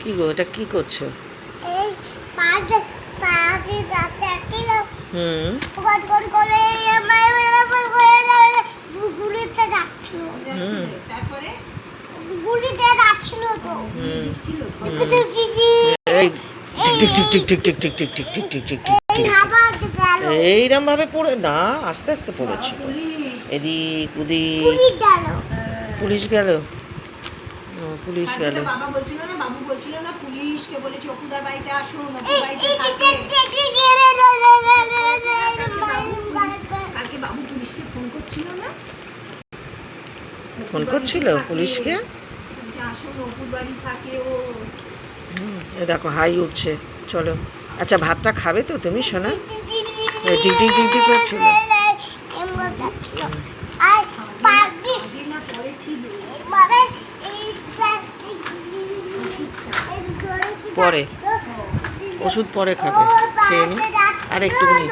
কি গো, এটা কি করছো? এই পাঁচে পাঁচে রাতে ছিল হুম করে গুলিতে যাচ্ছিল তারপরে গুলিতে যাচ্ছিল তো ছিল এই tick tick tick tick tick tick tick tick tick tick tick tick tick. আবার গেল এইরকম ভাবে পড়ে না, আস্তে আস্তে পড়েছিল। পুলিশ এদিক ওদিক পুলিশ গেল পুলিশ গেল। পুলিশ গেল। বাবা বলছিল না, বাবু বলছিল না পুলিশকে বলেছি অপুদার বাড়িতে আসুন, অপুর বাড়িতে থাকে। কালকে বাবু পুলিশকে ফোন করছিল না, ফোন করছিল পুলিশকে। যে আসুন অপুর বাড়ি থাকে ও। এ দেখো হাই উঠছে, চলো। আচ্ছা ভাতটা খাবে তো তুমি সোনা? এই টিক টিক টিক টিক করছিল। আর পাগি আগে না পরে ছিল মানে পরে ওষুধ পরে খাবে, খেয়ে নি আর একটুখানি।